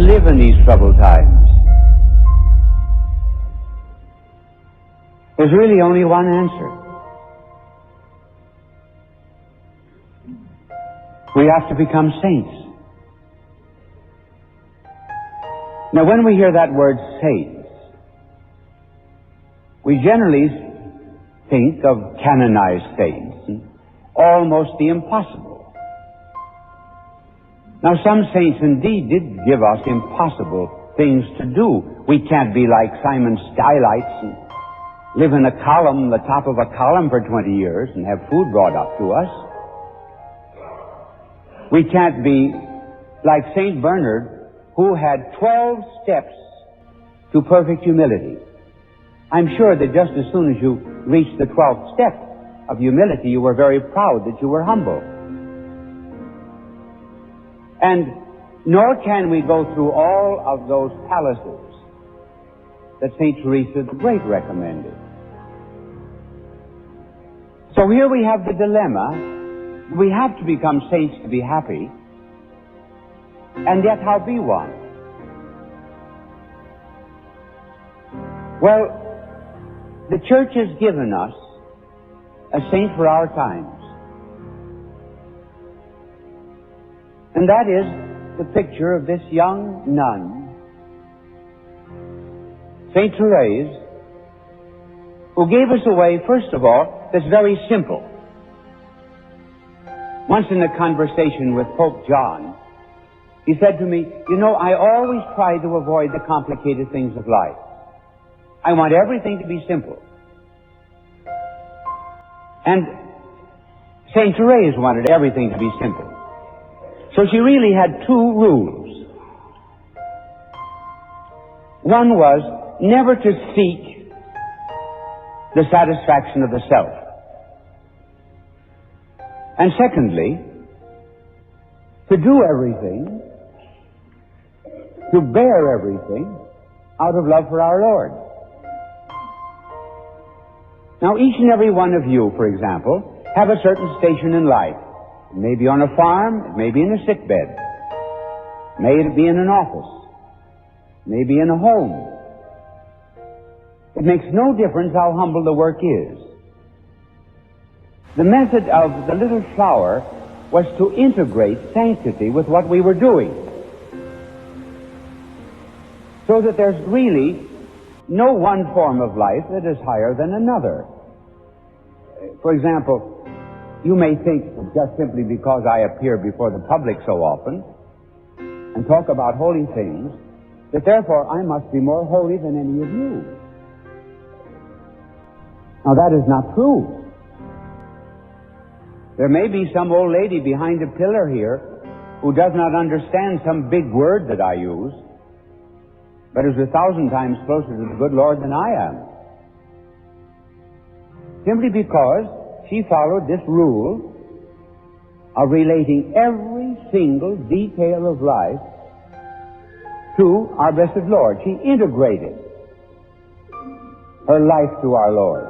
live in these troubled times? There's really only one answer. We have to become saints. Now, when we hear that word saints, we generally think of canonized saints, and almost the impossible. Now, some saints indeed did give us impossible things to do. We can't be like Simon Stylites and live in a column, the top of a column for 20 years and have food brought up to us. We can't be like St. Bernard, who had 12 steps to perfect humility. I'm sure that just as soon as you reached the 12th step of humility, you were very proud that you were humble. And nor can we go through all of those palaces that St. Therese the Great recommended. So here we have the dilemma. We have to become saints to be happy, and yet how be one? Well, the Church has given us a saint for our times. And that is the picture of this young nun, St. Therese, who gave us a way, first of all, that's very simple. Once in a conversation with Pope John, he said to me, you know, I always try to avoid the complicated things of life. I want everything to be simple. And St. Therese wanted everything to be simple. So she really had two rules. One was never to seek the satisfaction of the self. And secondly, to do everything, to bear everything out of love for our Lord. Now, each and every one of you, for example, have a certain station in life. It may be on a farm, it may be in a sick bed, it may be in an office, it may be in a home. It makes no difference how humble the work is. The method of the little flower was to integrate sanctity with what we were doing, so that there's really no one form of life that is higher than another. For example, you may think that just simply because I appear before the public so often and talk about holy things, that therefore I must be more holy than any of you. Now that is not true. There may be some old lady behind a pillar here who does not understand some big word that I use, but is 1,000 times closer to the good Lord than I am. Simply because she followed this rule of relating every single detail of life to our blessed Lord. She integrated her life to our Lord.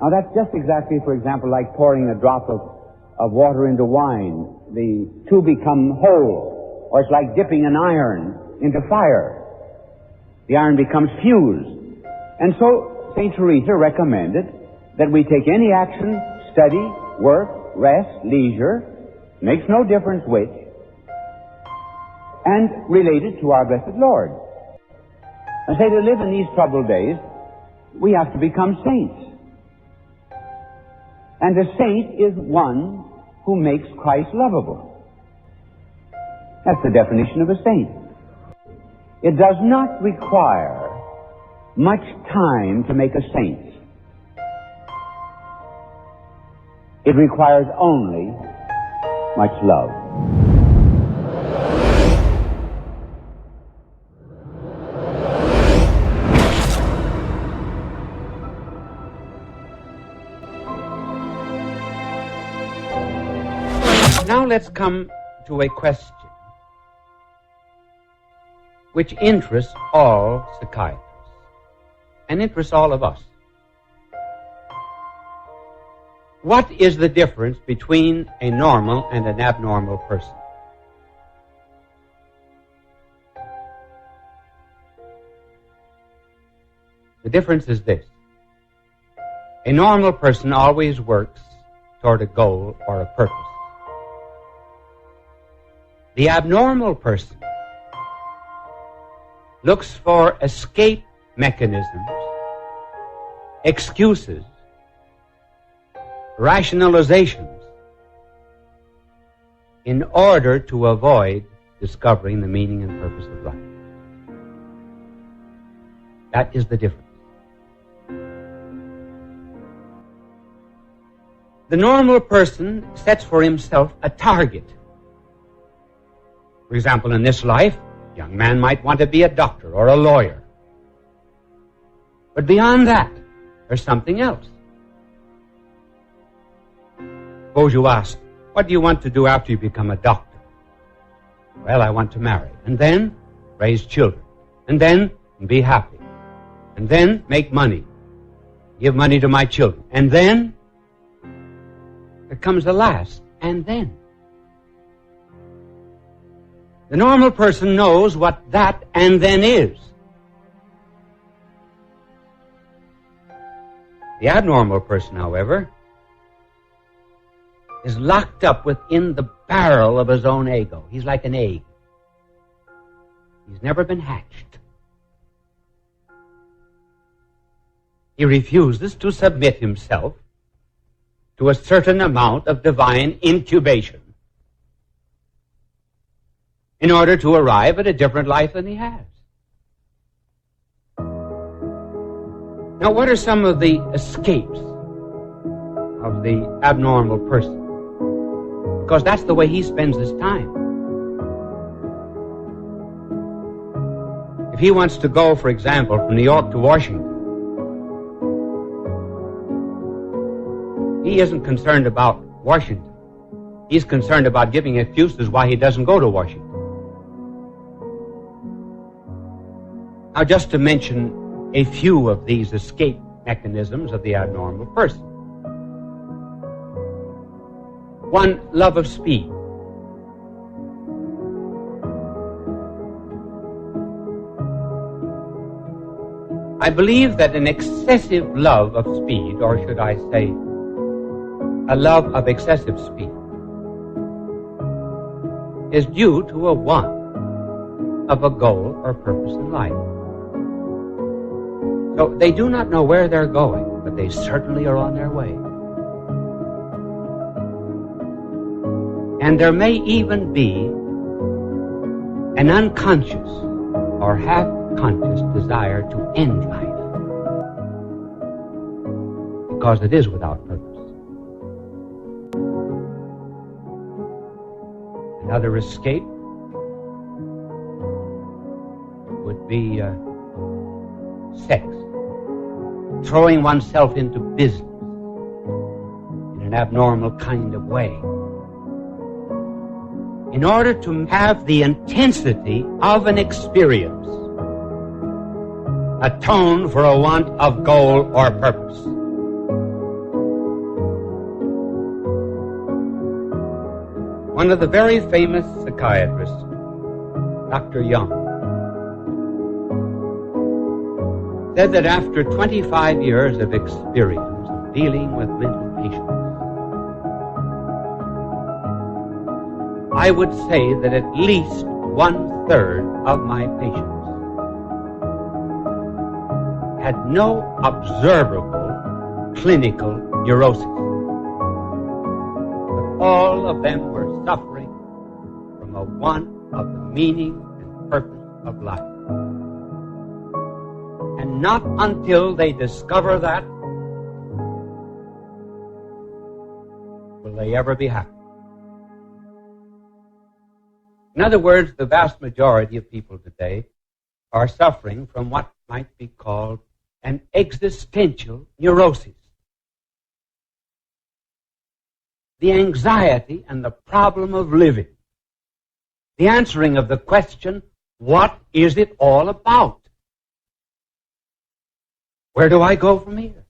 Now that's just exactly, for example, like pouring a drop of water into wine. The two become whole. Or it's like dipping an iron into fire. The iron becomes fused. And so St. Teresa recommended that we take any action, study, work, rest, leisure, makes no difference which, and relate it to our blessed Lord. And say to live in these troubled days, we have to become saints. And a saint is one who makes Christ lovable. That's the definition of a saint. It does not require much time to make a saint. It requires only much love. Now let's come to a question which interests all psychiatrists and interests all of us. What is the difference between a normal and an abnormal person? difference is this. A normal person always works toward a goal or a purpose. The abnormal person looks for escape mechanisms, excuses, rationalizations in order to avoid discovering the meaning and purpose of life. That is the difference. The normal person sets for himself a target. For example, in this life, a young man might want to be a doctor or a lawyer. But beyond that, there's something else. Suppose you ask, what do you want to do after you become a doctor? Well, I want to marry, and then raise children, and then be happy, and then make money, give money to my children, and then there comes the last, and then. The normal person knows what that and then is. The abnormal person, however, is locked up within the barrel of his own ego. He's like an egg. He's never been hatched. He refuses to submit himself to a certain amount of divine incubation in order to arrive at a different life than he has. Now, what are some of the escapes of the abnormal person? Because that's the way he spends his time. If he wants to go, for example, from New York to Washington, he isn't concerned about Washington. He's concerned about giving excuses why he doesn't go to Washington. Now, just to mention a few of these escape mechanisms of the abnormal person. One, love of speed. I believe that an excessive love of speed, or should I say, a love of excessive speed, is due to a want of a goal or purpose in life. So they do not know where they're going, but they certainly are on their way. And there may even be an unconscious or half-conscious desire to end life because it is without purpose. Another escape would be sex, throwing oneself into business in an abnormal kind of way in order to have the intensity of an experience atone for a want of goal or purpose. One of the very famous psychiatrists, Dr. Young, said that after 25 years of experience of dealing with mental patients, I would say that at least 1/3 of my patients had no observable clinical neurosis. But all of them were suffering from a want of the meaning and purpose of life. And not until they discover that will they ever be happy. In other words, the vast majority of people today are suffering from what might be called an existential neurosis. The anxiety and the problem of living. The answering of the question, what is it all about? Where do I go from here?